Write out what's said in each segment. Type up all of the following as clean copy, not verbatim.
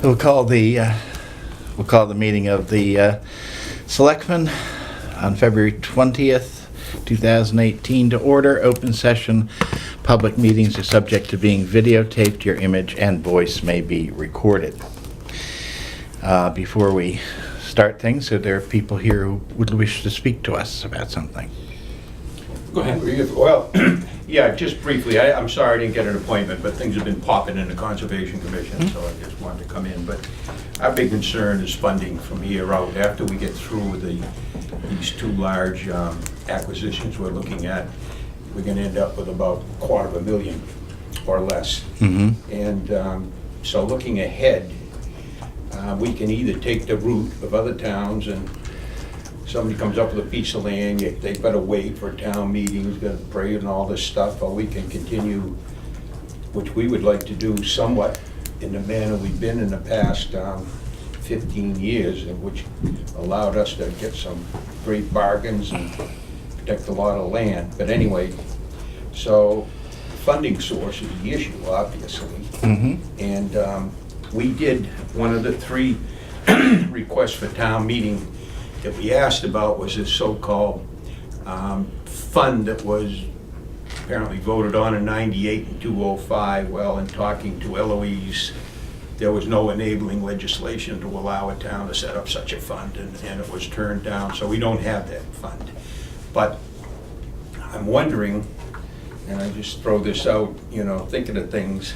We'll call the meeting of the Selectmen on February 20th, 2018 to order. Open session. Public meetings are subject to being videotaped. Your image and voice may be recorded. Before we start things, are there people here who would wish to speak to us about something? Go ahead. Well, yeah, just briefly, I'm sorry I didn't get an appointment, but things have been popping in the Conservation Commission, so I just wanted to come in. But our big concern is funding from here out. After we get through with these two large acquisitions we're looking at, we're going to end up with about $250,000 or less. Mm-hmm. And so looking ahead, we can either take the route of other towns and somebody comes up with a piece of land, they've got to wait for a town meeting, got to pray and all this stuff, or we can continue, which we would like to do somewhat in the manner we've been in the past 15 years, and which allowed us to get some great bargains and protect a lot of land. But anyway, so funding source is the issue, obviously. Mm-hmm. And we did one of the three requests for town meeting that we asked about was this so-called fund that was apparently voted on in '98 and 2005. Well, in talking to Eloise, there was no enabling legislation to allow a town to set up such a fund, and it was turned down, so we don't have that fund. But I'm wondering, and I just throw this out, you know, thinking of things,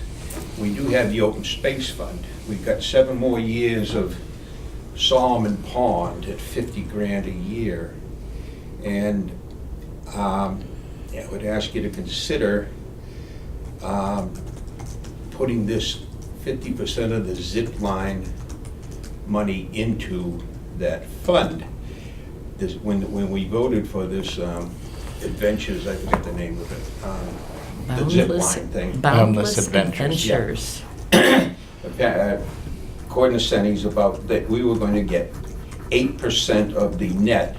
we do have the Open Space Fund. We've got 7 more years of Solomon Pond at $50,000 a year, and I would ask you to consider putting this 50% of the zip line money into that fund. This, when we voted for this Adventures, I forget the name of it, the zip line thing. Boundless Adventures. According to Senni's about that we were going to get 8% of the net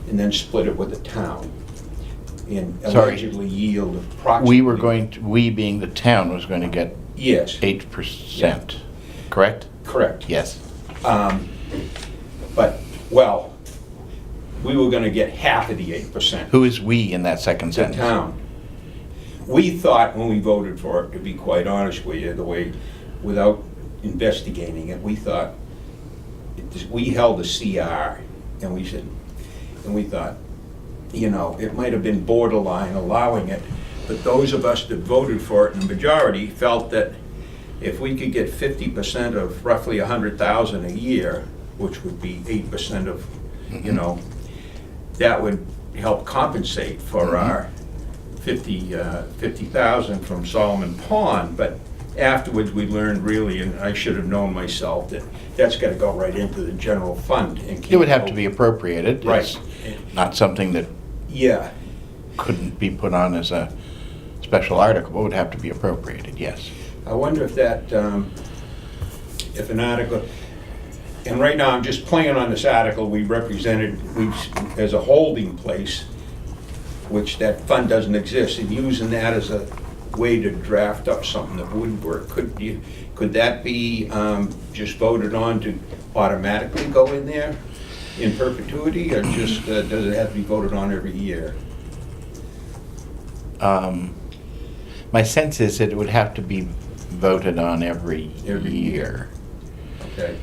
and then split it with the town and allegedly yield approximately. We being the town was going to get yes 8%, yeah. Correct? Correct. Yes. But, well, we were going to get half of the 8%. Who is we in that second The sentence? town. We thought when we voted for it, to be quite honest with you, the way, without investigating it, we thought, we held a CR, and we said, and we thought, you know, it might have been borderline allowing it, but those of us that voted for it in the majority felt that if we could get 50% of roughly $100,000 a year, which would be 8% of, you know, that would help compensate for our 50,000 from Solomon Pond. But afterwards we learned really, and I should have known myself, that that's got to go right into the general fund. And It would have to be appropriated. Right. It's not something that couldn't be put on as a special article. It would have to be appropriated, yes. I wonder if that, if an article, and right now I'm just playing on this article we represented as a holding place, which that fund doesn't exist, and using that as a way to draft up something that would work. Could that be just voted on to automatically go in there in perpetuity, or just does it have to be voted on every year? My sense is that it would have to be voted on every year. Okay.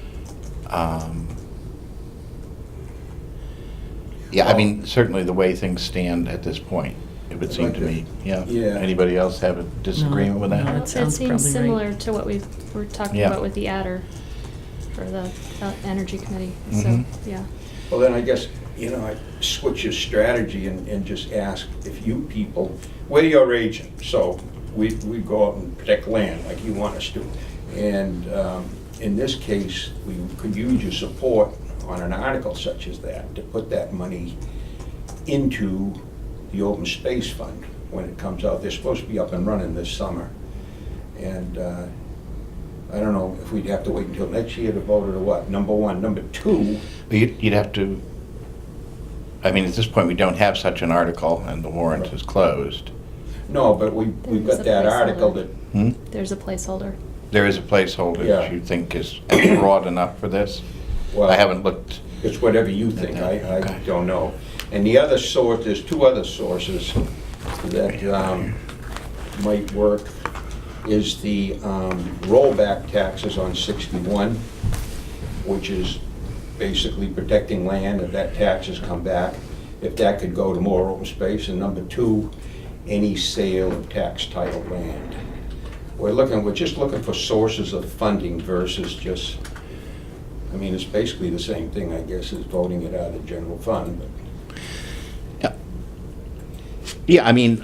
Yeah, I mean, certainly the way things stand at this point, it would seem to me. Yeah. Anybody else have a disagreement with that? No, It sounds seems probably similar right. to what we were talking Yeah. about with the adder for the Energy Committee, Mhm. so, yeah. Well, then I guess, you know, I switch your strategy and just ask if you people, we're your agent, so we go out and protect land like you want us to. And in this case, we could use your support on an article such as that to put that money into the Open Space Fund when it comes out. They're supposed to be up and running this summer. And I don't know if we'd have to wait until next year to vote it or what, number one. Number two. You'd have to, I mean, at this point, we don't have such an article, and the warrant is closed. No, but we've There's got a that placeholder. article that, Hmm? There's a placeholder. there is a placeholder Yeah. that you think is broad enough for this? Well, I haven't looked. It's whatever you think, I Okay. don't know. And the other source, there's two other sources that might work, is the rollback taxes on 61, which is basically protecting land if that taxes come back, if that could go to more open space. And number two, any sale of tax title land. We're just looking for sources of funding versus just, I mean, it's basically the same thing, I guess, as voting it out of the general fund, but Yeah, I mean,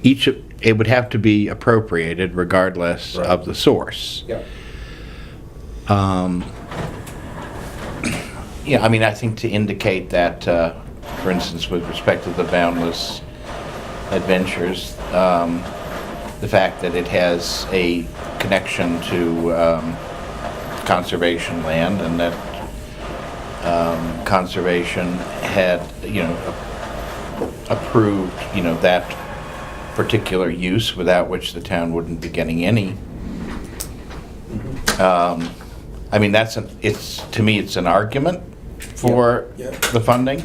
it would have to be appropriated regardless Right. of the source. yeah. Yeah, I mean, I think to indicate that, for instance, with respect to the Boundless Adventures, the fact that it has a connection to conservation land, and that conservation had, approved, that particular use, without which the town wouldn't be getting any. I mean, to me, it's an argument for Yeah. the funding,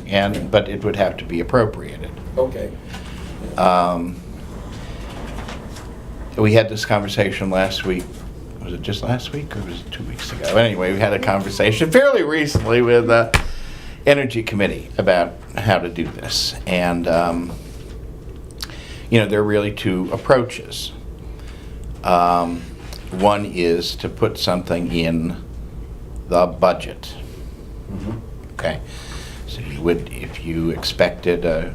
but it would have to be appropriated. Okay. We had this conversation last week. Was it just last week or was it 2 weeks ago? Anyway, we had a conversation fairly recently with the Energy Committee about how to do this. And, there are really two approaches. One is to put something in the budget. Okay. So you would, if you expected a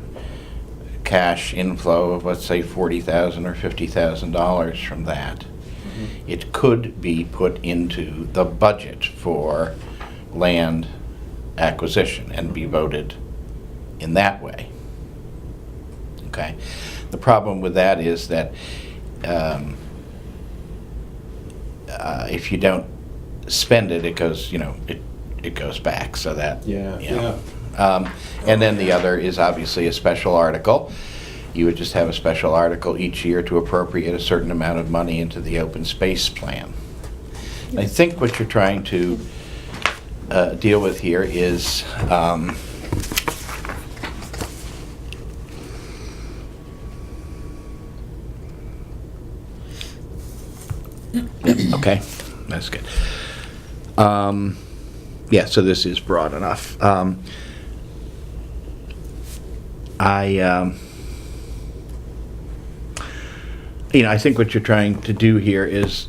cash inflow of, let's say, $40,000 or $50,000 from that, it could be put into the budget for land acquisition and be voted in that way. Okay. The problem with that is that if you don't spend it, it goes, it goes back. So that, Yeah. and then the other is obviously a special article. You would just have a special article each year to appropriate a certain amount of money into the open space plan. I think what you're trying to deal with here is okay, that's good. Yeah, so this is broad enough. I think what you're trying to do here is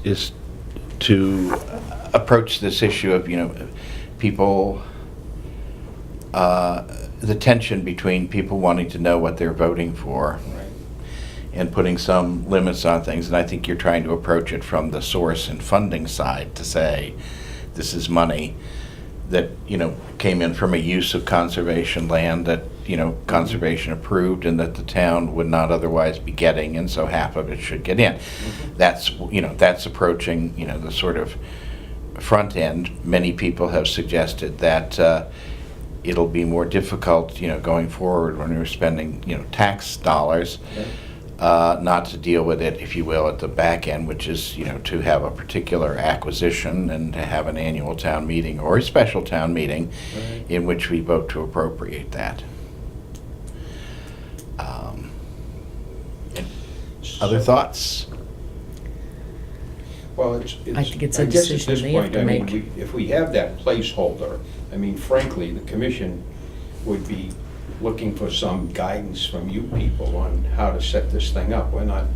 to approach this issue of, people, the tension between people wanting to know what they're voting for Right. and putting some limits on things. And I think you're trying to approach it from the source and funding side to say, this is money that, came in from a use of conservation land that, conservation approved and that the town would not otherwise be getting, and so half of it should get in. That's approaching, the sort of front end. Many people have suggested that it'll be more difficult, going forward when we're spending, tax dollars, not to deal with it, if you will, at the back end, which is, to have a particular acquisition and to have an annual town meeting or a special town meeting in which we vote to appropriate that. Other thoughts? Well, I think it's a I guess at decision this they have point, to I mean, make. if we have that placeholder, I mean, frankly, the commission would be looking for some guidance from you people on how to set this thing up. We're not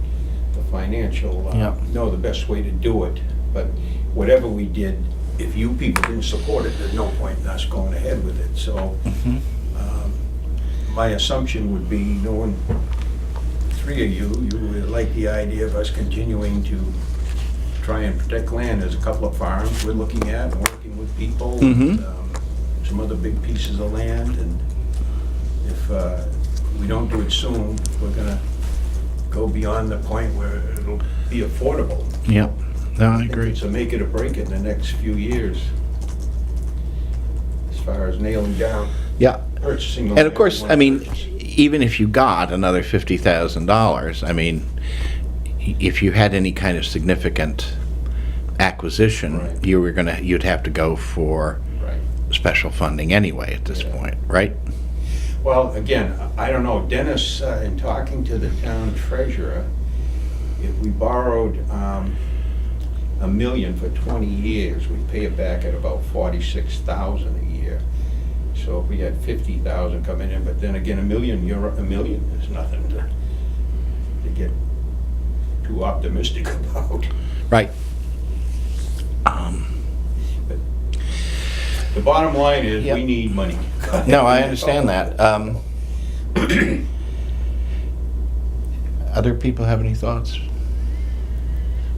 the financial, Yeah. know the best way to do it, but whatever we did, if you people didn't support it, there's no point in us going ahead with it. So my assumption would be, knowing three of you would like the idea of us continuing to try and protect land. There's a couple of farms we're looking at and working with people, and, some other big pieces of land, and if we don't do it soon, we're gonna go beyond the point where it'll be affordable. Yep. No, I think agree. It's a make it or break it in the next few years, as far as nailing down Yeah. purchasing. the And of land course, we wanna I mean, purchase. even if you got another $50,000, I mean, if you had any kind of significant acquisition, Right. you'd have to go for Right. special funding anyway at this Yeah. point, right? Well, again, I don't know, Dennis, in talking to the town treasurer, if we borrowed $1 million for 20 years, we pay it back at about $46,000 a year. So if we had 50,000 coming in, but then again, $1 million is nothing to get too optimistic about. Right. But the bottom line is, Yep. we need money. No, I understand that. Other people have any thoughts?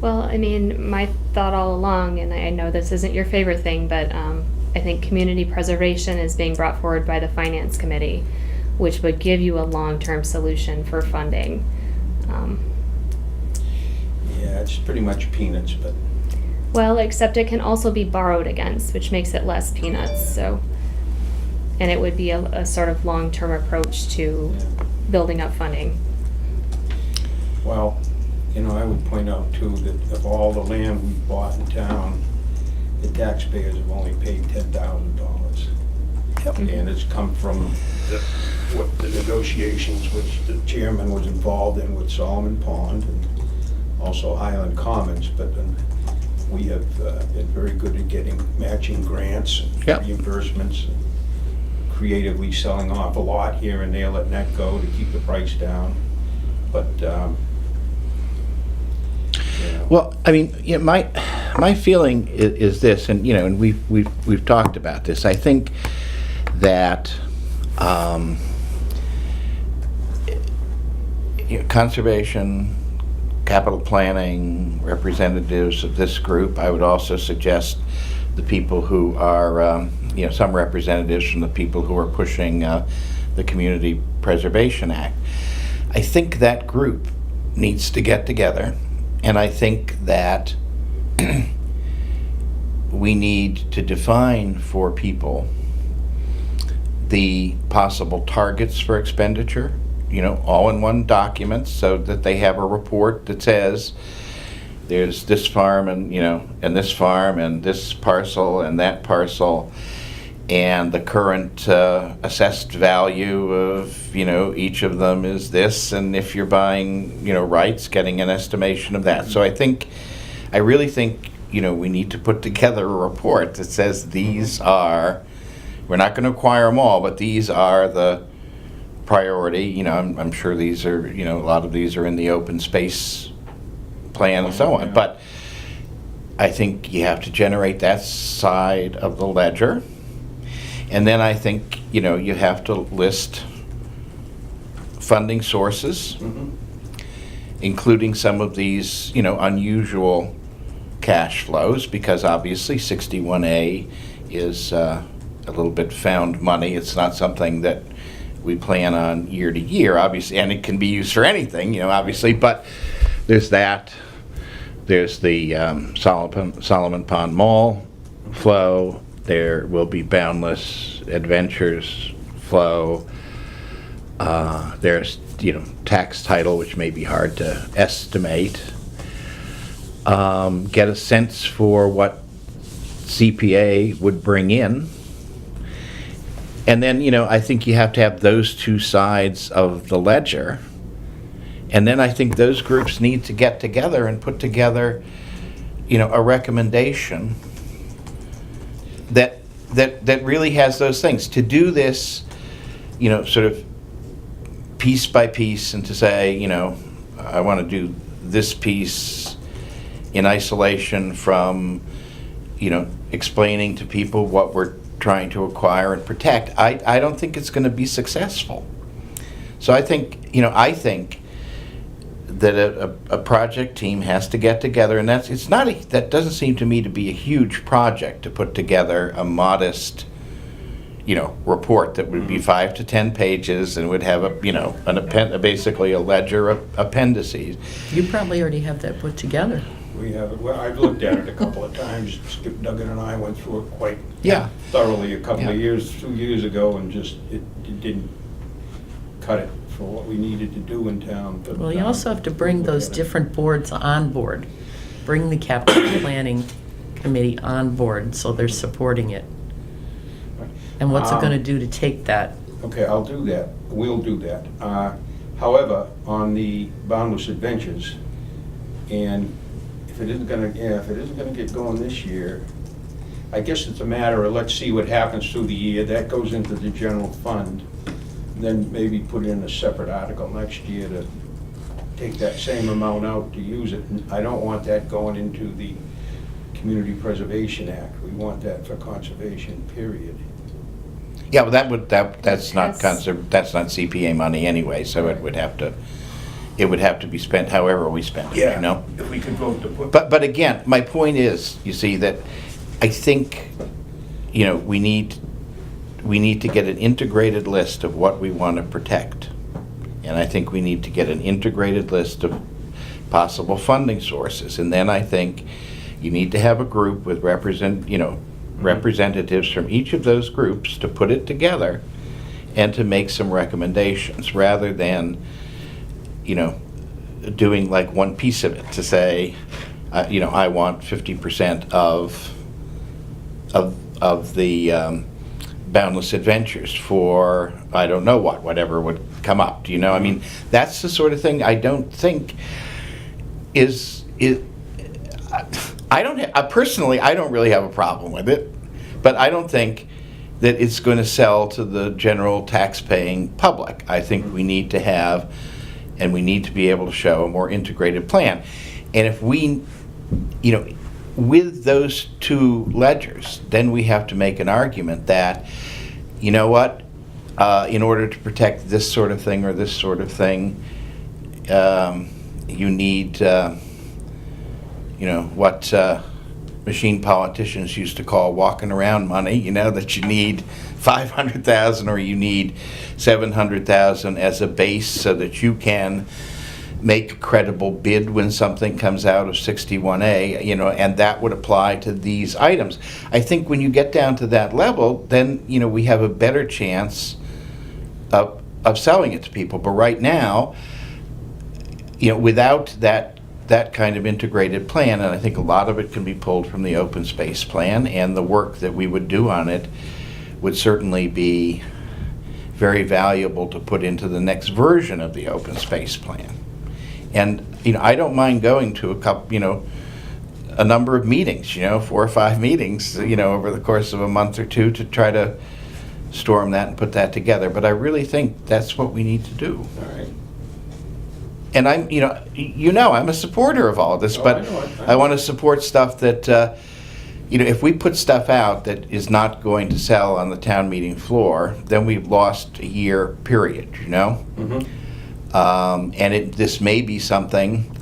Well, I mean, my thought all along, and I know this isn't your favorite thing, but I think community preservation is being brought forward by the Finance Committee, which would give you a long-term solution for funding. Yeah, it's pretty much peanuts, but Well, except it can also be borrowed against, which makes it less peanuts, so. And it would be a sort of long-term approach to yeah. building up funding. Well, I would point out too that of all the land we've bought in town, the taxpayers have only paid $10,000. Yep. And it's come from the negotiations which the chairman was involved in with Solomon Pond and also Highland Commons, but we have been very good at getting matching grants and Yep. reimbursements, and creatively selling off a lot here and there, letting that go to keep the price down. But, Well, I mean, my feeling is this, and and we've talked about this. I think that conservation, capital planning, representatives of this group. I would also suggest the people who are, some representatives from the people who are pushing the Community Preservation Act. I think that group needs to get together, and I think that we need to define for people the possible targets for expenditure, all in one document, so that they have a report that says there's this farm and this farm and this parcel and that parcel, and the current assessed value of each of them is this, and if you're buying rights, getting an estimation of that. So I really think we need to put together a report that says these are, we're not going to acquire them all, but these are the priority. I'm sure these are, a lot of these are in the open space plan and so on, but I think you have to generate that side of the ledger. And then I think, you have to list funding sources, including some of these, unusual cash flows, because obviously 61A is a little bit found money. It's not something that we plan on year to year, obviously, and it can be used for anything, obviously, but there's that. There's the Solomon Pond Mall flow. There will be Boundless Adventures flow. There's, tax title, which may be hard to estimate. Get a sense for what CPA would bring in. And then, I think you have to have those two sides of the ledger. And then I think those groups need to get together and put together, a recommendation that really has those things. To do this, sort of piece by piece, and to say, I want to do this piece in isolation from, explaining to people what we're trying to acquire and protect, I don't think it's going to be successful. So I think, that a project team has to get together, and that doesn't seem to me to be a huge project to put together a modest, report that would be 5 to 10 pages and would have basically a ledger of appendices. You probably already have that put together. We have it. Well, I've looked at it a couple of times. Skip Duggan and I went through it quite Yeah. thoroughly a couple of Yeah. years, 2 years ago, and just it didn't cut it for what we needed to do in town. But, Well, you also have to bring look those at it. different boards on board. Bring the capital planning committee on board so they're supporting it. And what's it gonna do to take that? Okay, I'll do that. We'll do that. However, on the Boundless Adventures, and if it isn't gonna get going this year, I guess it's a matter of let's see what happens through the year. That goes into the general fund. Then maybe put in a separate article next year to take that same amount out to use it. And I don't want that going into the Community Preservation Act. We want that for conservation, period. Yeah, but that's not Yes. that's not CPA money anyway, so it would have to be spent however we spend it, you know? If we could vote to put. But again, my point is, you see, that I think, you know, we need to get an integrated list of what we want to protect. And I think we need to get an integrated list of possible funding sources. And then I think you need to have a group with representatives from each of those groups to put it together and to make some recommendations, rather than, you know, doing like one piece of it to say, you know, I want 50% of the Boundless Adventures for, I don't know whatever would come up. Do you know? I mean, that's the sort of thing I don't think is I don't personally, I don't really have a problem with it, but I don't think that it's going to sell to the general tax-paying public. I think we need to have, and we need to be able to show a more integrated plan. And if we, you know, with those two ledgers, then we have to make an argument that, you know what, in order to protect this sort of thing or this sort of thing, you need, you know, what machine politicians used to call walking around money, you know, that you need 500,000 or you need 700,000 as a base so that you can make a credible bid when something comes out of 61A, you know, and that would apply to these items. I think when you get down to that level, then, you know, we have a better chance of selling it to people. But right now, you know, without that kind of integrated plan, and I think a lot of it can be pulled from the open space plan, and the work that we would do on it would certainly be very valuable to put into the next version of the open space plan. And, you know, I don't mind going to a number of meetings, you know, 4 or 5 meetings, you know, over the course of a month or two to try to storm that and put that together. But I really think that's what we need to do. All right. And I'm, you know, I'm a supporter of all of this, Oh, but I know it. I want to support stuff that, you know, if we put stuff out that is not going to sell on the town meeting floor, then we've lost a year period, you know? Mm-hmm. And this may be something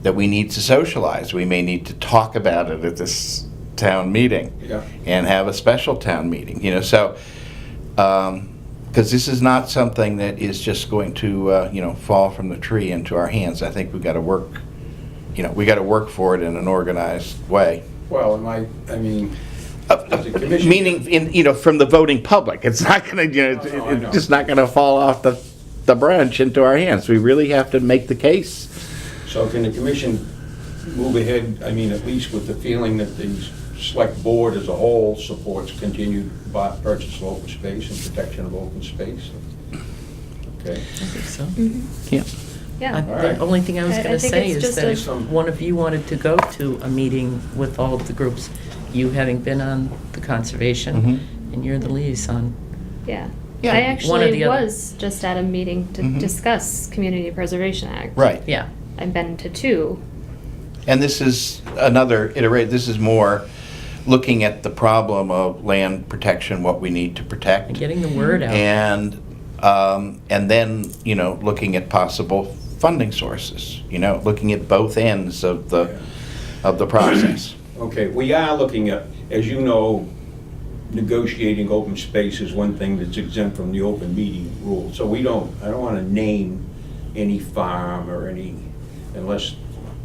that we need to socialize. We may need to talk about it at this town meeting. Yeah. And have a special town meeting, you know, so, because this is not something that is just going to, you know, fall from the tree into our hands. I think we've got to work, you know, we got to work for it in an organized way. Well, I mean, as a commission. Meaning, you know, from the voting public. It's not going to, you know, No, I know. it's just not going to fall off the branch into our hands. We really have to make the case. So can the commission move ahead, I mean, at least with the feeling that the select board as a whole supports continued purchase of open space and protection of open space? Okay. I think so. Yeah. Yeah. All right. The only thing I was I gonna think say it's is just that a- if one of you wanted to go to a meeting with all of the groups, you having been on the conservation, Mhm. and you're the liaison. Yeah. Yeah. I One or actually the other. was just at a meeting to Mhm. discuss Community Preservation Act. Right. Yeah. I've been to 2. And this is another iteration. This is more looking at the problem of land protection, what we need to protect. And getting the word out. And then, you know, looking at possible funding sources, you know, looking at both ends of the process. Okay, we are looking at, as you know, negotiating open space is one thing that's exempt from the open meeting rule. So I don't want to name any farm or any, unless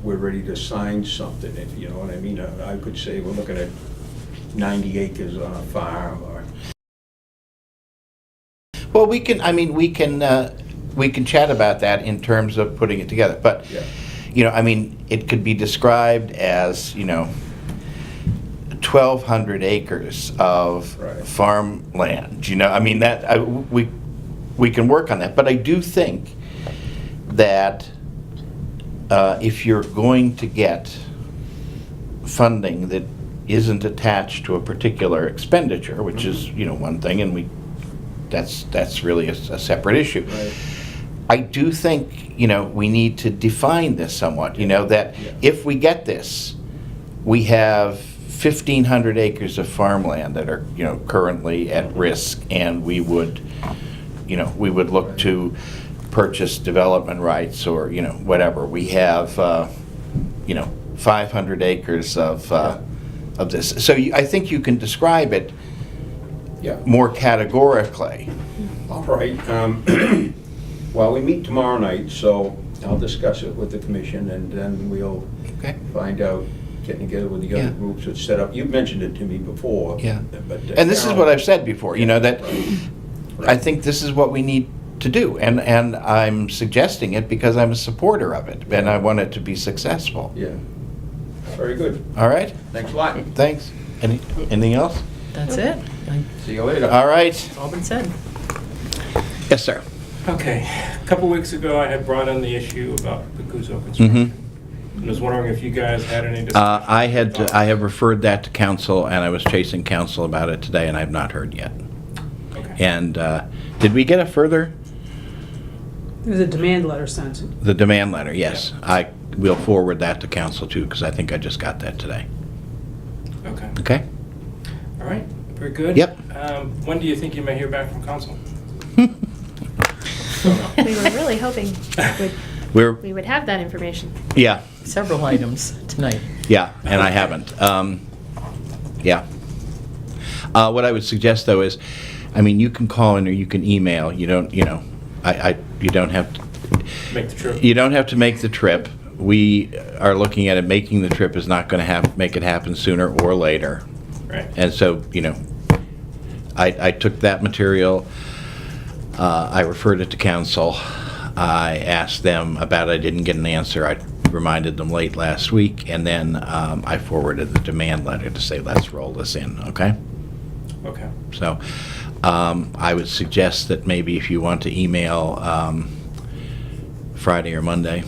we're ready to sign something, if you know what I mean. I could say we're looking at 90 acres on a farm or. Well, we can we can chat about that in terms of putting it together. But, Yeah. you know, I mean, it could be described as, you know, 1,200 acres of Right. farmland. You know, I mean, we can work on that. But I do think that if you're going to get funding that isn't attached to a particular expenditure, which is, you know, one thing, and that's really a separate issue. Right. I do think, you know, we need to define this somewhat, you know, that Yeah. if we get this, we have 1,500 acres of farmland that are, you know, currently at risk, and we would, you know, we would look to purchase development rights or, you know, whatever. We have, you know, 500 acres of this. So I think you can describe it Yeah. more categorically. All right. Well, we meet tomorrow night, so I'll discuss it with the commission, and then we'll Okay. find out, getting together with the other Yeah. groups that set up. You mentioned it to me before. Yeah. But, And this is what I've said before, you know, that Right. I think this is what we need to do. And I'm suggesting it because I'm a supporter of it, and I want it to be successful. Yeah. Very good. All right? Thanks a lot. Thanks. Anything else? That's it. See you later. All right. It's all been said. Yes, sir. Okay, a couple weeks ago, I had brought in the issue about the Kuzo construction. Mm-hmm. And I was wondering if you guys had any discussion. I have referred that to council, and I was chasing council about it today, and I have not heard yet. Okay. And did we get a further? There's a demand letter sent. The demand letter, yes. I will forward that to council too, because I think I just got that today. Okay, Okay? all right, very good. Yep. When do you think you may hear back from council? We were really hoping We're, we would have that information. yeah, Several items tonight. yeah, and I haven't. Yeah. What I would suggest though is, I mean, you can call in or you can email. You don't, you know, you don't have to. Make the trip? You don't have to make the trip. We are looking at it, making the trip is not going to make it happen sooner or later. Right. And so, you know, I took that material, I referred it to council, I asked them about it, I didn't get an answer, I reminded them late last week, and then I forwarded the demand letter to say, let's roll this in, okay? Okay. So, I would suggest that maybe if you want to email Friday or Monday,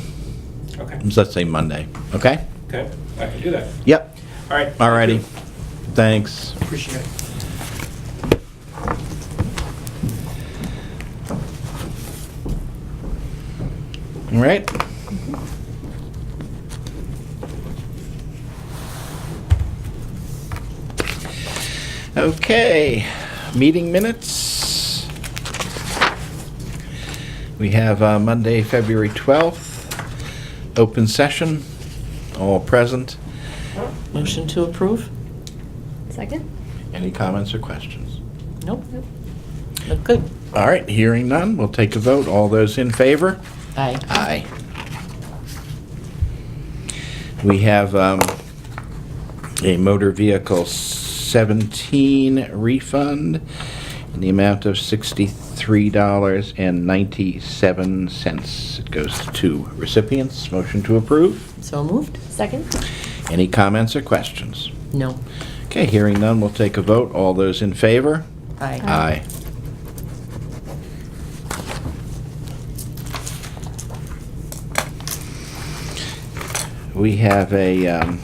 Okay. let's say Monday, okay? Okay, I can do that. Yep, All right. alrighty, thanks. Appreciate it. All right. Okay, meeting minutes. We have Monday, February 12th, open session, all present. Motion to approve? Second? Any comments or questions? Nope. Look good. All right, hearing none, we'll take a vote. All those in favor? Aye. Aye. We have a motor vehicle 17 refund in the amount of $63.97. It goes to 2 recipients. Motion to approve. So moved? Second? Any comments or questions? No. Okay, hearing none, we'll take a vote. All those in favor? Aye. Aye. We have a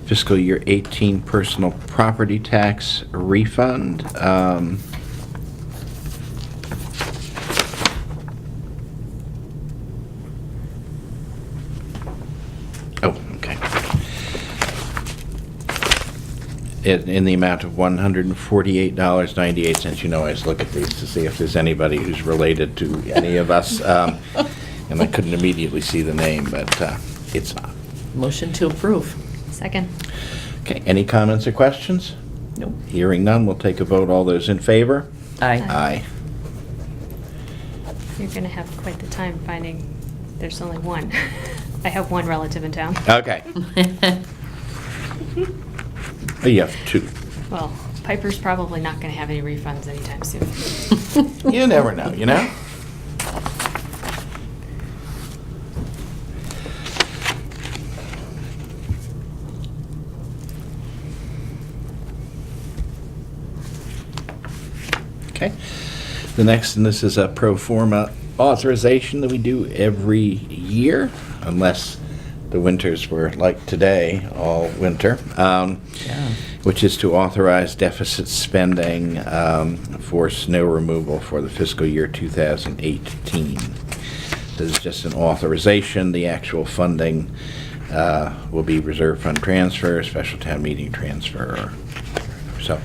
fiscal year 18 personal property tax refund. Oh, okay. In the amount of $148.98. You know, I always look at these to see if there's anybody who's related to any of us. And I couldn't immediately see the name, but it's not. Motion to approve? Second. Okay, any comments or questions? Nope. Hearing none, we'll take a vote. All those in favor? Aye. Aye. You're gonna have quite the time finding there's only one. I have one relative in town. Okay. Oh, you have 2. Well, Piper's probably not gonna have any refunds anytime soon. You never know, you know? Okay. The next, and this is a pro forma authorization that we do every year, unless the winters were like today, all winter, Yeah. which is to authorize deficit spending for snow removal for the fiscal year 2018. This is just an authorization. The actual funding will be reserve fund transfer, special town meeting transfer. So,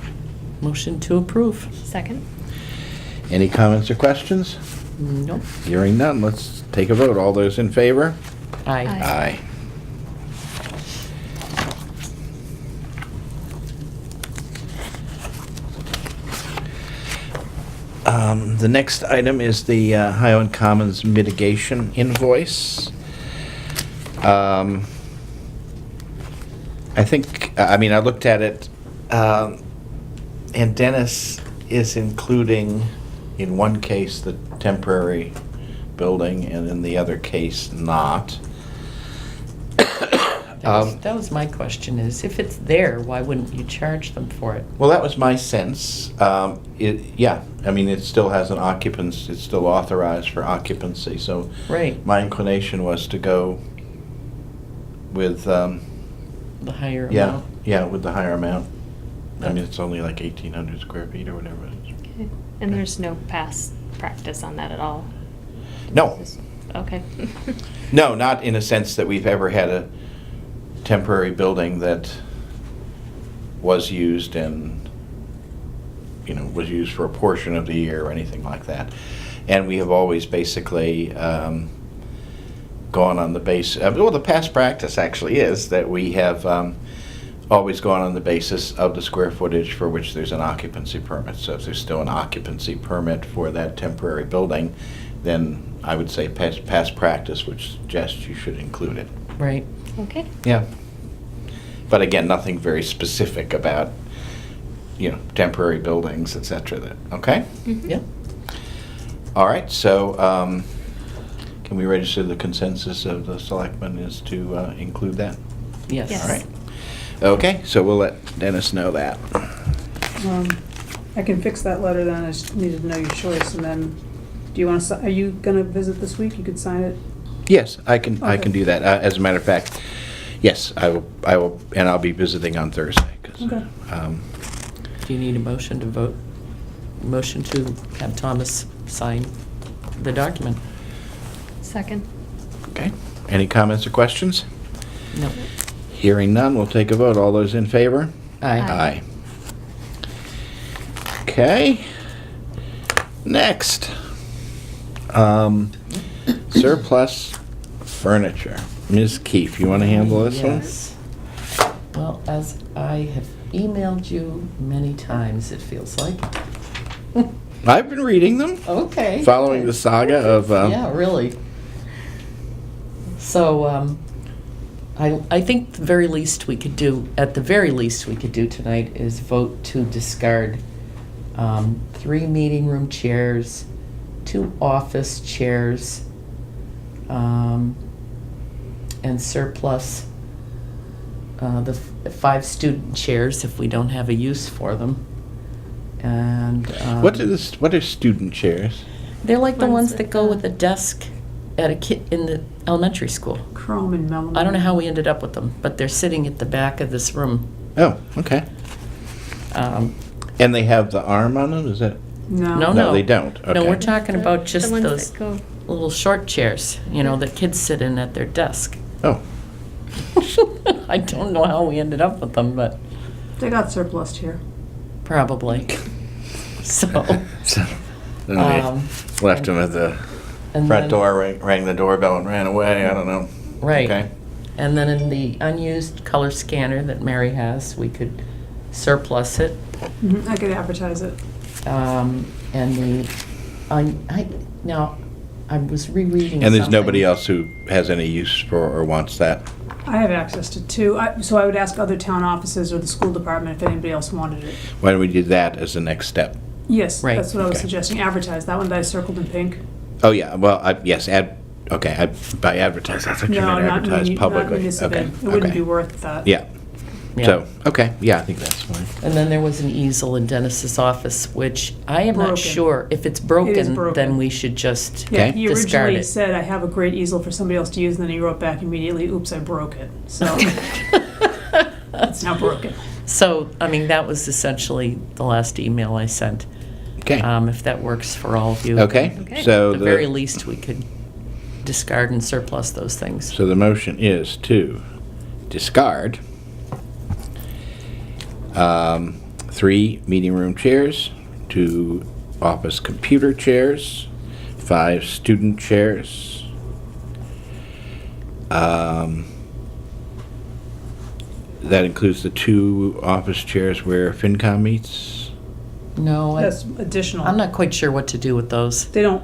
Motion to approve. Second? any comments or questions? Nope. Hearing none, let's take a vote. All those in favor? Aye. Aye. The next item is the Highland Commons mitigation invoice. I think, I mean, I looked at it, and Dennis is including, in one case, the temporary building, and in the other case, not. That was my question, is if it's there, why wouldn't you charge them for it? Well, that was my sense. Yeah, I mean, it still has an occupancy, it's still authorized for occupancy, so Right, my inclination was to go with, the higher yeah, amount. yeah, with the higher amount. I mean, it's only like 1,800 square feet or whatever it is. Okay. And there's no past practice on that at all? No, Okay. no, not in a sense that we've ever had a temporary building that was used and, you know, was used for a portion of the year or anything like that. And we have always basically gone on the base, well, the past practice actually is that we have always gone on the basis of the square footage for which there's an occupancy permit. So if there's still an occupancy permit for that temporary building, then I would say past practice would suggest you should include it. Right. Okay. Yeah. But again, nothing very specific about, you know, temporary buildings, et cetera, that, okay? Mhm. Yep. All right, so can we register the consensus of the selectmen is to include that? Yes. Yes. All right. Okay, so we'll let Dennis know that. I can fix that letter then, I just needed to know your choice, and then, do you want to, are you gonna visit this week? You could sign it? Yes, I can Okay. do that. As a matter of fact, yes, I will, and I'll be visiting on Thursday. 'Cause, Okay. Do you need a motion to vote? Motion to have Thomas sign the document? Second? Okay, any comments or questions? No. Hearing none, we'll take a vote. All those in favor? Aye. Aye. Okay. Next. Surplus furniture. Ms. Keefe, you want to handle this one? Yes. Well, as I have emailed you many times, it feels like. I've been reading them, Okay. following the saga of, Yeah, really. So, I think the very least we could do, at the very least we could do tonight is vote to discard 3 meeting room chairs, 2 office chairs, and surplus the 5 student chairs if we don't have a use for them. And what are student chairs? they're like the Ones ones that with go the- with the desk at a kid in the elementary school. Chrome and melamine. I don't know how we ended up with them, but they're sitting at the back of this room. Oh, okay. Um, And they have the arm on them, is that? No. No, No, they don't. No, Okay. we're talking about just The ones those that go, little short chairs, you know, that kids sit in at their desk. Oh, I don't know how we ended up with them, but They got surplus here. probably. So, so then they um, left them at the and front then- door, rang the doorbell and ran away, I don't know. Right. Okay. And then in the unused color scanner that Mary has, we could surplus it. I could advertise it. And now, I was rereading And there's nobody something. else who has any use for or wants that? I have access to two, so I would ask other town offices or the school department if anybody else wanted it. Why don't we do that as the next step? Yes, Right. that's what I was Okay. suggesting, advertise, that one that I circled in pink. Oh, yeah, well, yes, okay, by advertise, I thought you No, meant not advertise not publicly. municipal, Okay, it wouldn't okay. be worth that. Yeah, Yeah. so, okay, yeah, I think that's fine. And then there was an easel in Dennis's office, which I am not Broken. sure. If it's It is broken, broken. then we should just Yeah, Okay. he discard originally it. said, I have a great easel for somebody else to use, and then he wrote back immediately, oops, I broke it, so. It's now broken. So, I mean, that was essentially the last email I sent. Okay, If that works for all of you. okay, Okay. so At the very least, we could discard and surplus those things. So the motion is to discard 3 meeting room chairs, 2 office computer chairs, 5 student chairs, that includes the 2 office chairs where FinCom meets. No, That's additional. I'm not quite sure what to do with those. They don't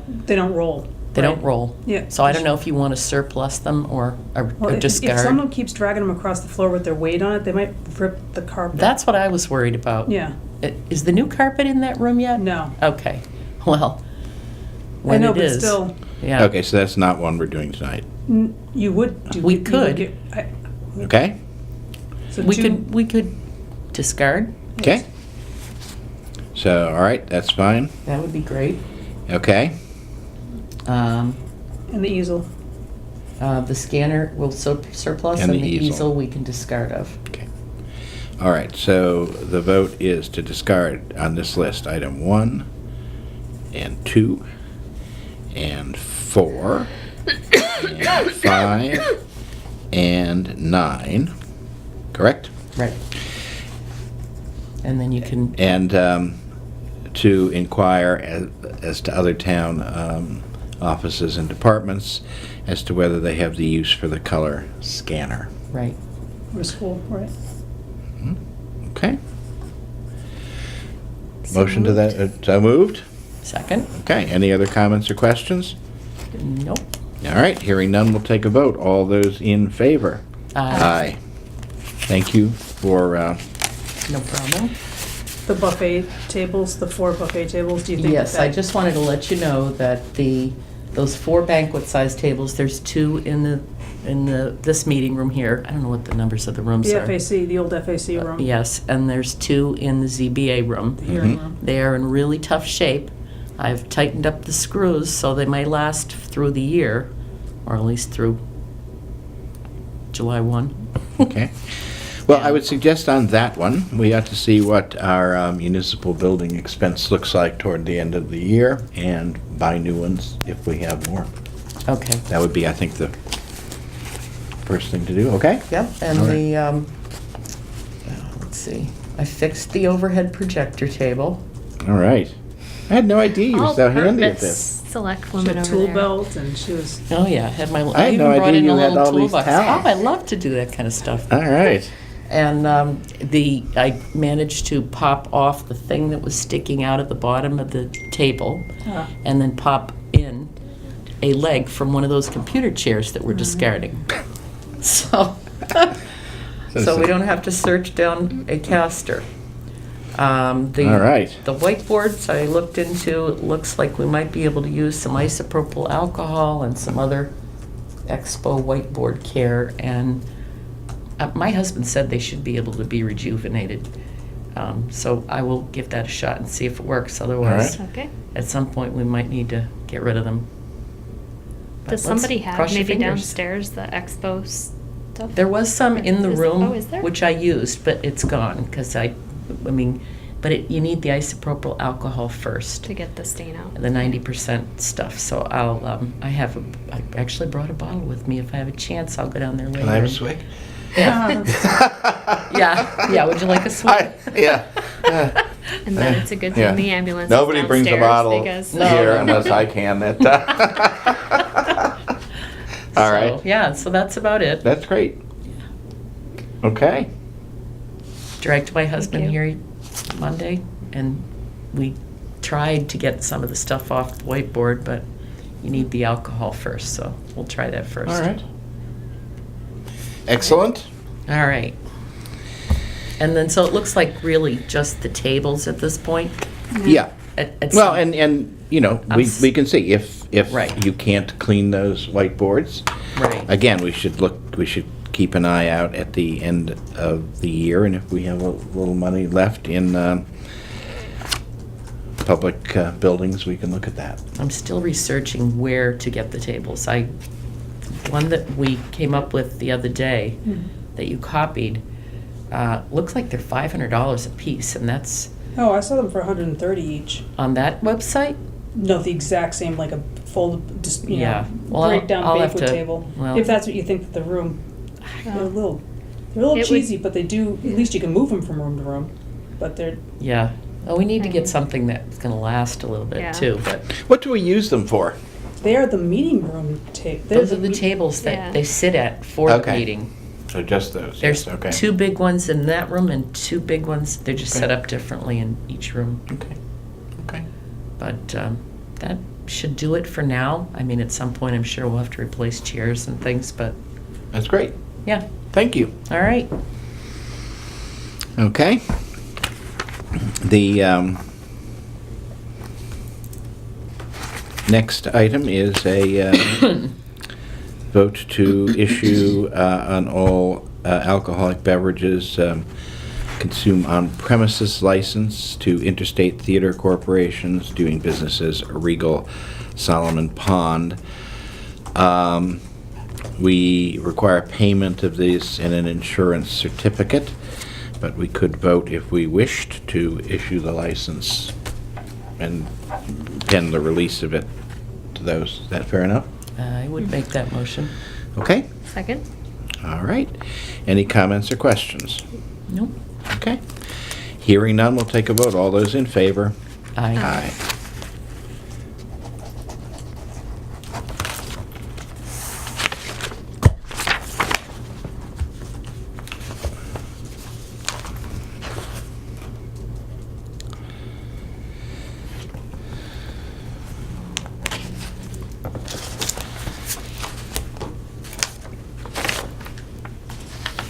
roll. They don't right? roll. Yeah. So I don't know if you want to surplus them or Well, if discard. someone keeps dragging them across the floor with their weight on it, they might rip the carpet. That's what I was worried about. Yeah, Is the new carpet in that room yet? no. Okay, well, I when know, it but is. still, Yeah. Okay, so that's not one we're doing tonight. you would do. We you would could. get- Okay? So We two- we could discard. Okay? So, all right, that's fine. That would be great. Okay? Um, And the easel. The scanner will surplus, And and the the easel. easel we can discard of. Okay. All right, so the vote is to discard on this list, item 1, and 2, and 4, and 5, and 9, correct? Right. And then you can, And to inquire as to other town offices and departments as to whether they have the use for the color scanner. right. Or school, right? Okay? So Motion to that, so moved? Second? Okay, any other comments or questions? Nope. All right, hearing none, we'll take a vote. All those in favor? Aye. Thank you for, No problem. The buffet tables, the 4 buffet tables, do you think? Yes, that- I just wanted to let you know that those 4 banquet-sized tables, there's 2 in this meeting room here. I don't know what the numbers of the rooms The are. FAC, the old FAC room. Yes, and there's 2 in the ZBA room. The hearing Mhm. room. They are in really tough shape. I've tightened up the screws so they may last through the year, or at least through July 1. okay. Well, I would suggest on that one, we ought to see what our municipal building expense looks like toward the end of the year and buy new ones if we have more. Okay. That would be, I think, the first thing to do, okay? Yep, and All right. the, let's see, I fixed the overhead projector table. All right. I had no idea you were All so handy at purpose this. select She woman had over tool there. belt and she was, Oh, yeah, I had my, I had even no brought idea in you a had little all these toolbox. talents. Oh, I love to do that kind of stuff. All right. And I managed to pop off the thing that was sticking out of the bottom of the table, and then pop in a leg from one of those computer chairs that we're discarding. So, so we don't have to search down a caster. All right. The whiteboards I looked into, it looks like we might be able to use some isopropyl alcohol and some other Expo whiteboard care, and my husband said they should be able to be rejuvenated. So I will give that a shot and see if it works. Otherwise, All Okay. at some point, we might need to get rid of them. But Does let's somebody have cross your maybe fingers. downstairs the expo stuff? There was some in the Is- room, oh, is there? which I used, but it's gone, because you need the isopropyl alcohol first. To get the stain out. The 90% stuff. So I actually brought a bottle with me. If I have a chance, I'll go down there later. Can I have a and- swig? Yeah. Yeah. Would you like a swig? Yeah. And then it's a good Yeah. thing the ambulance is Nobody brings a downstairs bottle because- No. here unless I can. All right. So, yeah, so that's about it. That's great. Okay. Dragged my husband you. here Monday, and we tried to get some of the stuff off the whiteboard, but you need the alcohol first, so we'll try that first. All right. Excellent. All right. And then, so it looks like really just the tables at this point? Yeah. At Well, some- and you know, we can see if Right. you can't clean those whiteboards. Right. Again, we should keep an eye out at the end of the year, and if we have a little money left in public buildings, we can look at that. I'm still researching where to get the tables. One that we came up with the other day that you copied, looks like they're $500 a piece, and that's Oh, I saw them for 130 each. on that website? No, the exact same, like a fold, just, Yeah. Well, breakdown I'll have banquet to- table. well- If that's what you think that the room, they're a little It would- cheesy, but they do, at least you can move them from room to room. But they're, Yeah. Oh, we need to Mhm. get something that's gonna last a little bit Yeah. too, but What do we use them for? they are the meeting room table. those are the tables Yeah. that they sit at for the Okay. meeting. So just those. There's yes, okay. two big ones in that room and two big ones, they're just set Okay. up differently in each room. Okay. Okay. But that should do it for now. I mean, at some point, I'm sure we'll have to replace chairs and things, but That's great. yeah, Thank you. all right. Okay. The next item is a vote to issue on all alcoholic beverages consumed on premises license to Interstate Theater Corporations doing business as Regal Solomon Pond. We require payment of this in an insurance certificate, but we could vote if we wished to issue the license and pen the release of it to those. Is that fair enough? I would make that motion. Okay? Second? All right. Any comments or questions? Nope. Okay. Hearing none, we'll take a vote. All those in favor? Aye. Aye.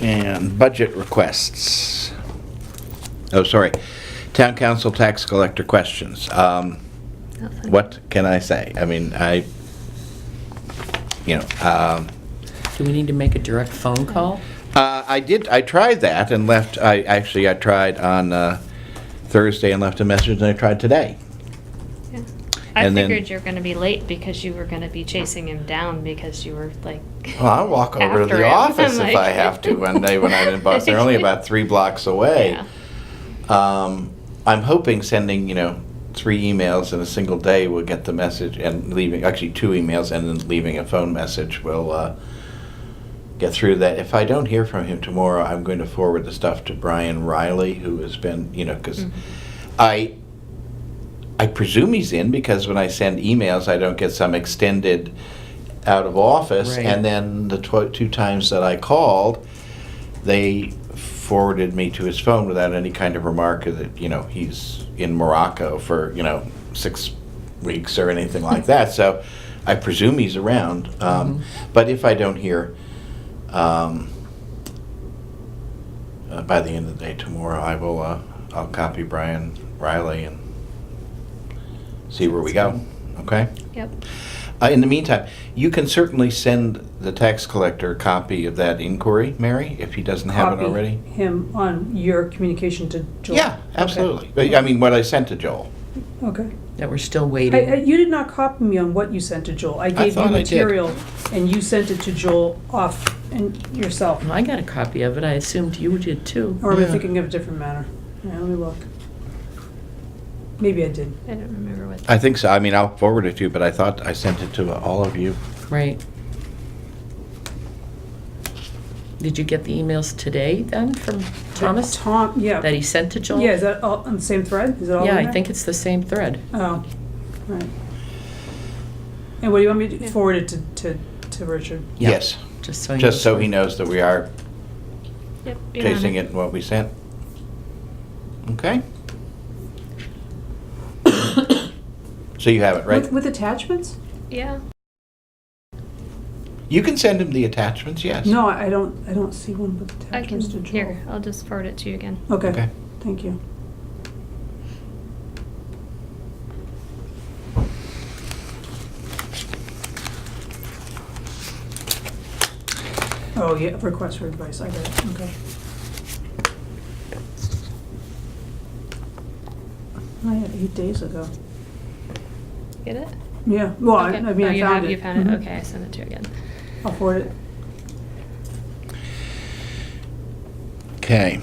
And budget requests. Oh, sorry. Town council tax collector questions. Nothing. What can I say? I mean, Do we need to make a direct phone call? I tried that and left, I tried on Thursday and left a message, and I tried today. Yeah. I And then- figured you're gonna be late because you were gonna be chasing him down because you were like. Well, I'll walk over to after the him. office I'm if like- I have to one day when I'm in Boston. They're only about 3 blocks away. Yeah. I'm hoping sending, 3 emails in a single day will get the message, and leaving, actually 2 emails and then leaving a phone message will get through that. If I don't hear from him tomorrow, I'm going to forward the stuff to Brian Riley, who has been, because Mhm. I presume he's in, because when I send emails, I don't get some extended out of office. Right. And then the 2 times that I called, they forwarded me to his phone without any kind of remark that, he's in Morocco for, 6 weeks or anything like that. So I presume he's around. But if I don't hear by the end of the day tomorrow, I'll copy Brian Riley and see where we go. Okay? Yep. In the meantime, you can certainly send the tax collector a copy of that inquiry, Mary, if he doesn't have it copy already. him on your communication to Joel. Yeah, absolutely. But, I mean, what I sent to Joel. Okay. That we're still waiting. You did not copy me on what you sent to Joel. I gave you thought I did. material, and you sent it to Joel off and yourself. I got a copy of it. I assumed you did too. Or am I Yeah. thinking of a different matter? Yeah, let me look. Maybe I did. I don't remember what. I think so. I mean, I'll forward it to you, but I thought I sent it to all of you. Right. Did you get the emails today then from Thomas Tom, yeah. that he sent to Joel? Yeah, is that all on the same thread? Is it all in Yeah, there? I think it's the same thread. Oh, right. And what do you want me to Yeah. forward it to Richard? Yeah. Yes, Just so just so he knows that we are Yep. you're on chasing it and what we sent. Okay? So you have it, right? With attachments? Yeah. You can send him the attachments, yes. No, I don't see one with I can, attachments to Joel. here, I'll just forward it to you again. Okay, Okay. thank you. Oh, yeah, request for advice, I got it, okay. Oh, yeah, 8 days ago. Get it? Yeah, well, Okay. I mean, Oh, I you found have- it. You found it, Mhm. okay, I sent it to you again. I'll forward it. Okay.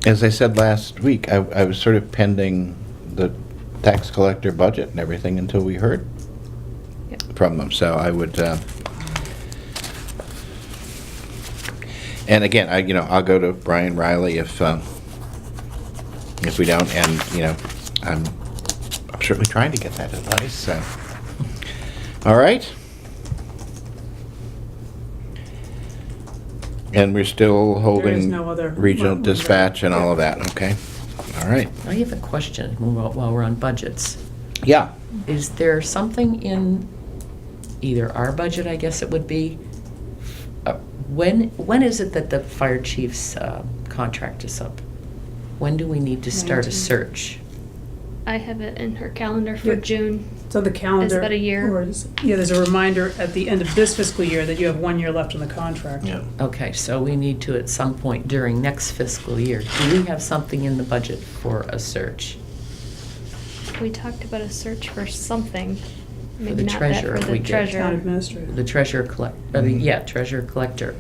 As I said last week, I was sort of pending the tax collector budget and everything until we heard Yep. from them, so I would, and again, I'll go to Brian Riley if we don't, and, I'm certainly trying to get that advice, so. All right? And we're still holding no other- regional well, dispatch and all yeah. of that, okay? All right. I have a question while we're on budgets. Yeah. Is there something in either our budget, I guess it would be, when is it that the fire chief's contract is up? When do we need to start a 19. search? I have it in her calendar for Yeah. June. So the calendar. about a year. or yeah, there's a reminder at the end of this fiscal year that you have 1 year left on the contract. Yeah. Okay, so we need to, at some point during next fiscal year, do we have something in the budget for a search? We talked about a search for something. For Maybe the not that treasurer, for we the did. Town treasurer. administrator. The treasurer treasurer collector.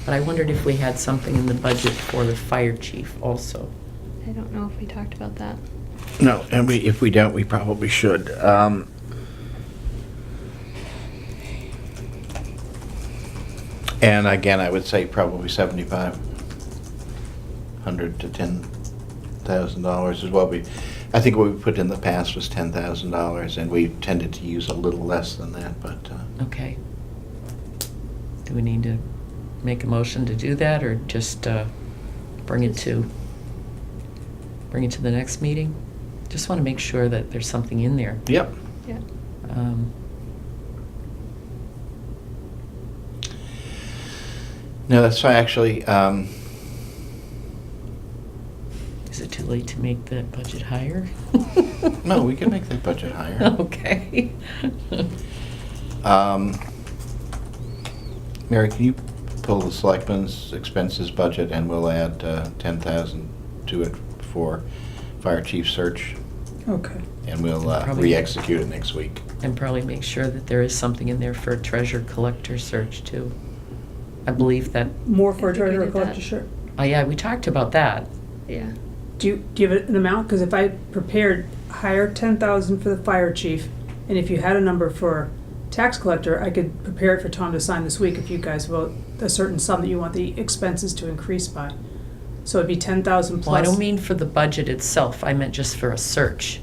But I wondered if we had something in the budget for the fire chief also. I don't know if we talked about that. No, and if we don't, we probably should. And again, I would say probably $7,500 to $10,000 is what I think what we put in the past was $10,000, and we tended to use a little less than that, but, Okay. Do we need to make a motion to do that, or just bring it to the next meeting? Just want to make sure that there's something in there. yep. Yeah. No, that's fine, actually. Is it too late to make that budget higher? No, we can make that budget higher. Okay. Mary, can you pull the selectmen's expenses budget, and we'll add 10,000 to it for fire chief search, Okay. and we'll Probably- re-execute it next week. And probably make sure that there is something in there for a treasure collector search too. I believe that, More for I a think we treasurer did collector that. shirt. oh yeah, we talked about that. Yeah. Do you have an amount? Because if I prepared, hire 10,000 for the fire chief, and if you had a number for tax collector, I could prepare it for Tom to sign this week if you guys vote a certain sum that you want the expenses to increase by. So it'd be 10,000 plus. Well, I don't mean for the budget itself, I meant just for a search.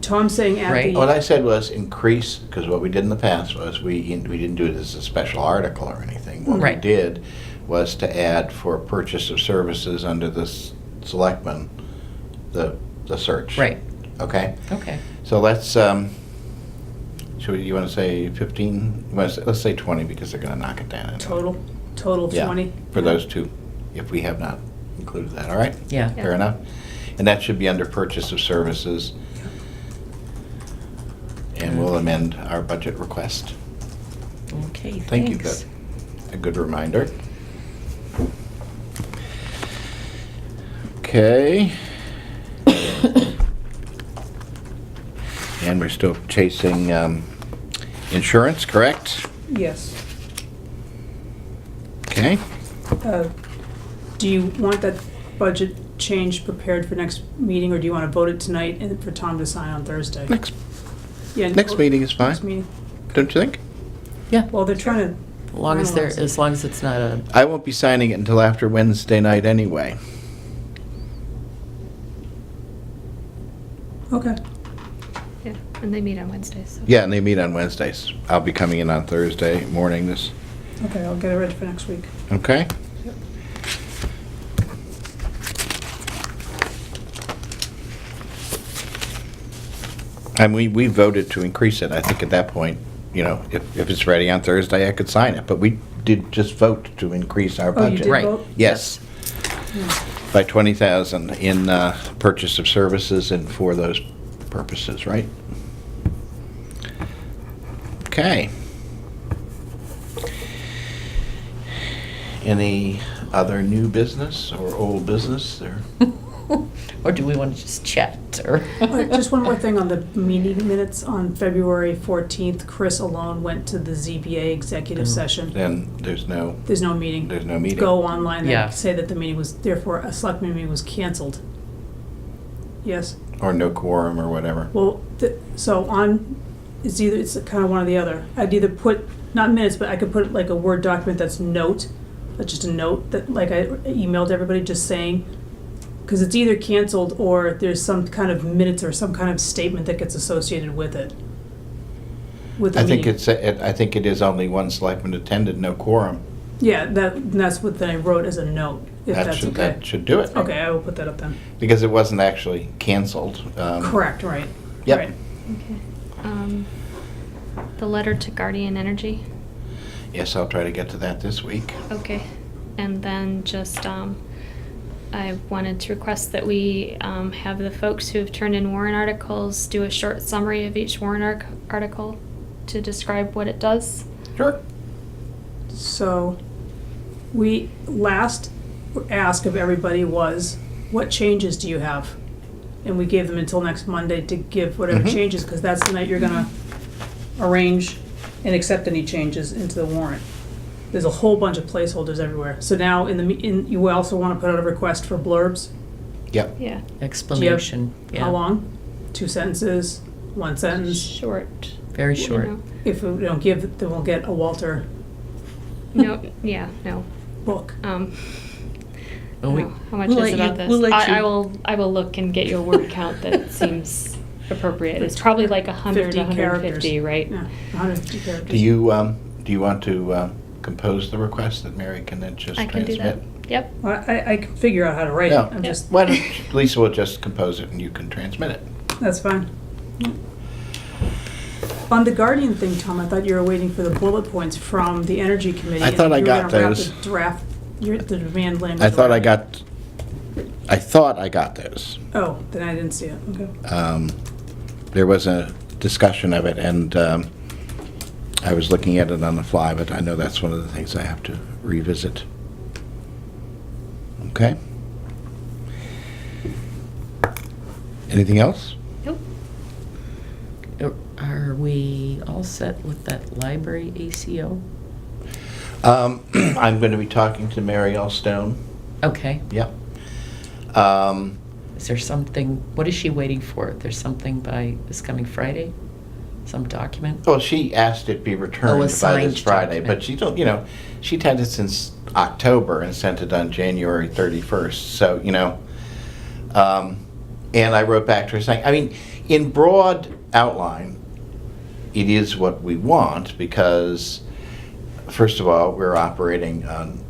Tom's saying at Right. the. What I said was increase, because what we did in the past was we didn't do it as a special article or anything. What we Right. did was to add for purchase of services under the selectmen, the search. Right, Okay? okay. So let's, you want to say 15? Let's say 20, because they're going to knock it down. anyway. Total Yeah, 20? for those two, if we have not included that, all right? Yeah. Fair enough? And that should be under purchase of services. And we'll amend our budget request. Okay, Thank you, thanks. that's a good reminder. Okay. And we're still chasing insurance, correct? Yes. Okay. Do you want that budget change prepared for next meeting, or do you want to vote it tonight and for Tom to sign on Thursday? Next Yeah, meeting is fine, Next meeting. don't you think? Yeah, Well, they're trying to. as long as finalize it. as long as it's not a, I won't be signing it until after Wednesday night anyway. Okay. Yeah. And they meet on Wednesdays, so. Yeah, and they meet on Wednesdays. I'll be coming in on Thursday morning Okay, I'll get it ready for next week. okay? Yep. And we voted to increase it. I think at that point, you know, if it's ready on Thursday, I could sign it. But we did just vote to increase our Oh, you budget. did Right. vote? Yes, Yeah. by 20,000 in purchase of services and for those purposes, right? Okay. Any other new business or old business or? Or do we want to just chat, or? Just one more thing on the meeting minutes on February 14th. Chris alone went to the ZBA executive session. Then there's no There's no meeting. meeting. Go online Yeah. and say that the meeting was, therefore, a selectman meeting was canceled. Yes? Or no quorum or whatever. Well, so on, it's kind of one or the other. I'd either put, not minutes, but I could put like a Word document that's just a note that like I emailed everybody just saying, because it's either canceled or there's some kind of minutes or some kind of statement that gets associated with it. With the I think meeting. I think it is only one selectman attended, no quorum. Yeah, that's what then I wrote as a note, if that's okay. That should do it. Okay, I will put that up then. Because it wasn't actually canceled. Correct, right. Yep. Right. Okay. The letter to Guardian Energy. Yes, I'll try to get to that this week. Okay. And then just, I wanted to request that we have the folks who have turned in warrant articles do a short summary of each warrant article to describe what it does. Sure. So, we last ask of everybody was, what changes do you have? And we gave them until next Monday to give whatever Mhm. changes, because that's the night you're gonna arrange and accept any changes into the warrant. There's a whole bunch of placeholders everywhere. So now you also wanna put out a request for blurbs? Yep. Yeah. Explanation, yeah. How long? 2 sentences, 1 sentence? Short. Very you short. know. If we don't give, then we'll get a Walter No, yeah, no. book. Well, we- How much we'll is let it you- about this? we'll let I you- will look and get you a word count that seems appropriate. It's probably like 100, 50 150, characters. right? Yeah, 150 characters. Do you want to compose the request that Mary can then just I can do transmit? that. Yep. Well, I can figure out how to write it. No. I'm just, Why don't Lisa will just compose it and you can transmit it. that's fine. On the Guardian thing, Tom, I thought you were waiting for the bullet points from the Energy Committee. I thought I and got you were gonna wrap those. the draft, the demand language. I thought I around got those. it. Oh, then I didn't see it, okay. There was a discussion of it, and I was looking at it on the fly, but I know that's one of the things I have to revisit. Okay? Anything else? Nope. Are we all set with that library ACO? I'm going to be talking to Mary Allstone. Okay. Yep. Is there something, what is she waiting for? There's something by this coming Friday? Some document? Well, she asked it be returned by signed this Friday, document. but she don't, she'd had it since October and sent it on January 31st. So, and I wrote back to her saying, I mean, in broad outline, it is what we want because, first of all, we're operating on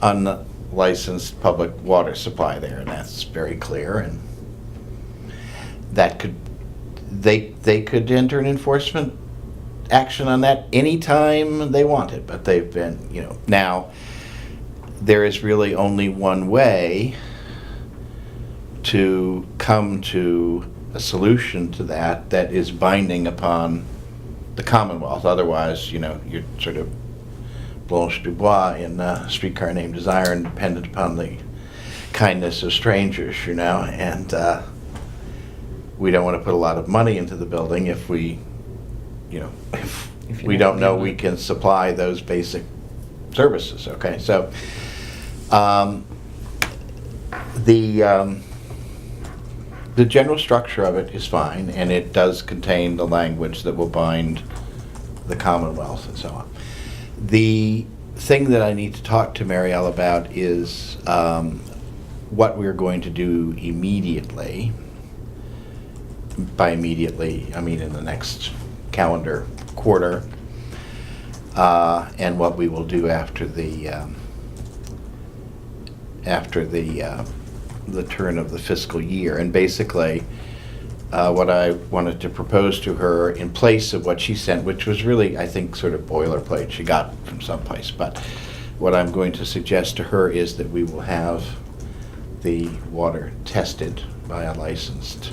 unlicensed public water supply there, and that's very clear. And that could, they could enter an enforcement action on that anytime they wanted, but they've been, now there is really only one way to come to a solution to that is binding upon the Commonwealth. Otherwise, you're sort of Blanche Dubois in Streetcar Named Desire and dependent upon the kindness of strangers, and we don't want to put a lot of money into the building if we, if we don't know we can supply those basic services, okay? So, the general structure of it is fine, and it does contain the language that will bind the Commonwealth and so on. The thing that I need to talk to Marielle about is what we're going to do immediately. By immediately, I mean in the next calendar quarter, and what we will do after the turn of the fiscal year. And basically, what I wanted to propose to her in place of what she sent, which was really, I think, sort of boilerplate she got from someplace. But what I'm going to suggest to her is that we will have the water tested by a licensed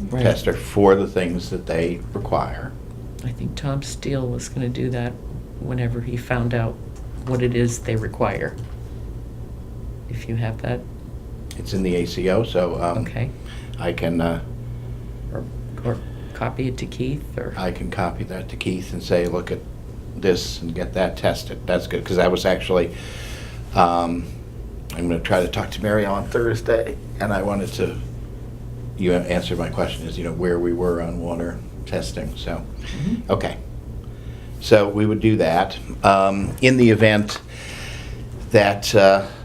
Right. tester for the things that they require. I think Tom Steele was gonna do that whenever he found out what it is they require. If you have that, It's in the ACO, so okay. I can Or copy it to Keith, or, I can copy that to Keith and say, look at this and get that tested. That's good, because I was actually, I'm going to try to talk to Mary on Thursday, and I wanted to, you answered my question, is, where we were on water testing, so, okay. So we would do that. In the event that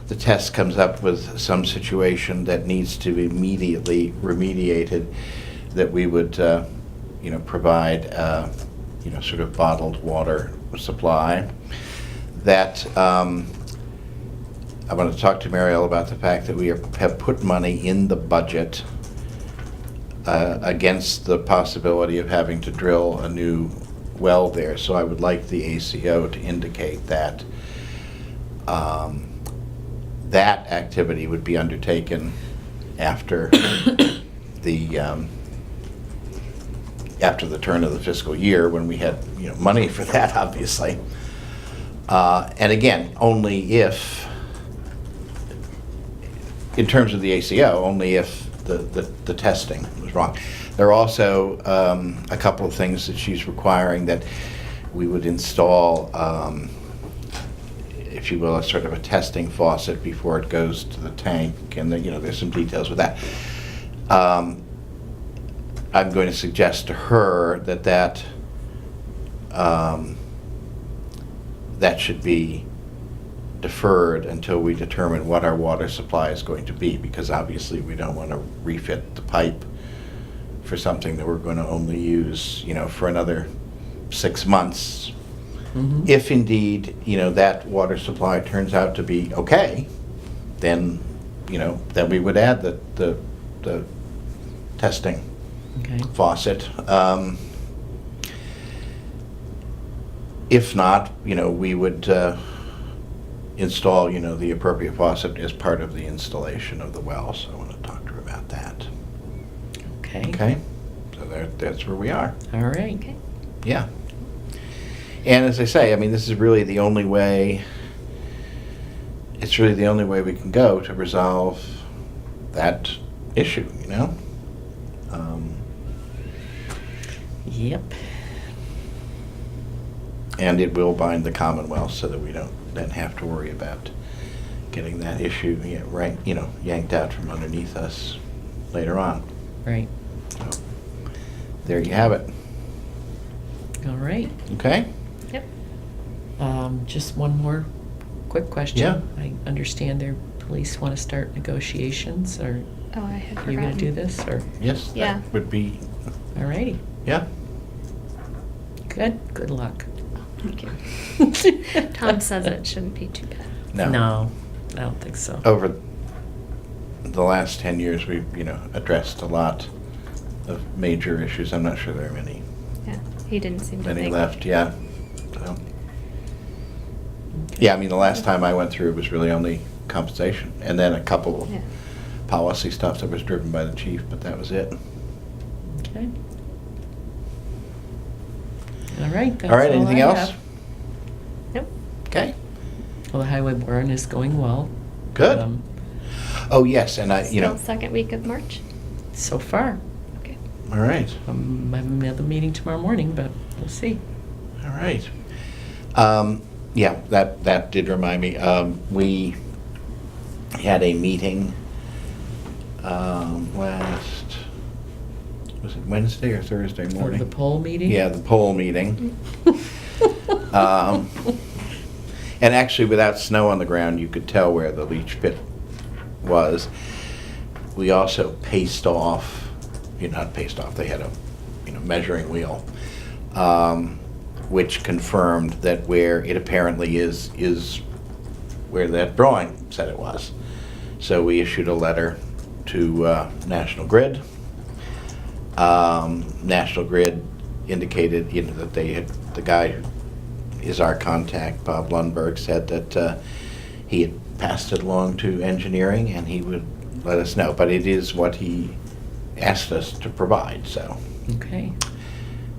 the test comes up with some situation that needs to be immediately remediated, that we would, provide, sort of bottled water supply. That, I want to talk to Mariel about the fact that we have put money in the budget against the possibility of having to drill a new well there. So I would like the ACO to indicate that that activity would be undertaken after the turn of the fiscal year, when we had money for that, obviously. And again, only if, in terms of the ACO, only if the testing was wrong. There are also a couple of things that she's requiring that we would install, if you will, a sort of a testing faucet before it goes to the tank, and there's some details with that. I'm going to suggest to her that should be deferred until we determine what our water supply is going to be, because obviously we don't want to refit the pipe for something that we're going to only use, for another 6 months. Mhm. If indeed, that water supply turns out to be okay, then we would add the testing Okay. faucet. If not, we would install, the appropriate faucet as part of the installation of the well. So I want to talk to her about that. Okay. Okay? So that's where we are. All right. Okay. Yeah. And as I say, this is really the only way, it's really the only way we can go to resolve that issue, Yep. And it will bind the Commonwealth so that we don't then have to worry about getting that issue, yanked out from underneath us later on. Right. So, there you have it. All right. Okay? Yep. Just one more quick question. Yeah. I understand their police want to start negotiations, or Oh, I had are forgotten. you going to do this, or? Yes, Yeah. that would be, All righty. yeah. Good luck. Thank you. Tom says it shouldn't be too bad. No, I don't think so. Over the last 10 years, we've, addressed a lot of major issues. I'm not sure there are many Yeah, he didn't seem to think. left, yeah. So, yeah, the last time I went through, it was really only compensation, and then a couple of Yeah. policy stuff that was driven by the chief, but that was it. Okay. All right, that's All right, all anything I else? have. Nope. Okay, Well, the highway barn is going well. good. Um, Oh, yes, and I, Still second week of March? So far. Okay. all right, I have another meeting tomorrow morning, but we'll see. all right. Yeah, that did remind me, we had a meeting last, was it Wednesday or Thursday For morning? the poll meeting? Yeah, the poll meeting. And actually, without snow on the ground, you could tell where the leach pit was. We also paced off, not paced off, they had a measuring wheel, which confirmed that where it apparently is where that drawing said it was. So we issued a letter to National Grid National Grid indicated, that the guy who is our contact, Bob Lundberg, said that he had passed it along to engineering and he would let us know. But it is what he asked us to provide, so Okay,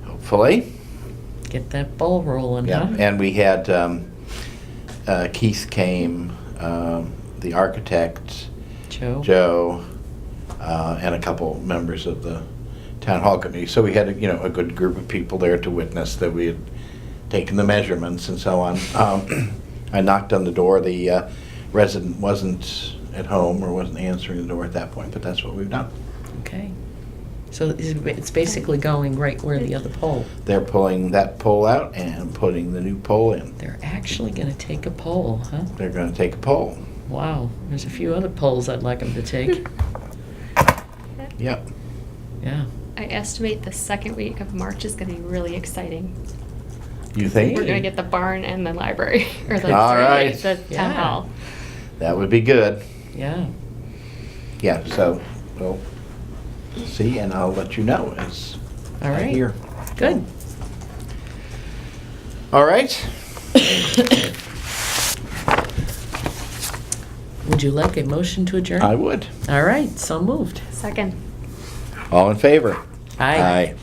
hopefully. get that ball rolling, Yeah, huh? and we had, Keith came, the architect, Joe, and a couple members of the town hall committee. So we had, a good group of people there to witness that we had taken the measurements and so on. I knocked on the door. The resident wasn't at home or wasn't answering the door at that point, but that's what we've done. Okay. So it's basically going right where the other pole. They're pulling that pole out and putting the new pole in. They're actually gonna take a pole, huh? They're going to take a pole. Wow, there's a few other poles I'd like them to take. Yep. Yeah. I estimate the second week of March is gonna be really exciting. You think? We're gonna get the barn and the library, or the, All right. the Yeah. town hall. That would be good. Yeah. Yeah, so we'll see, and I'll let you know as All I right. hear. Good. All right. Would you like a motion to adjourn? I would. All right, so moved. Second. All in favor? Aye. Aye.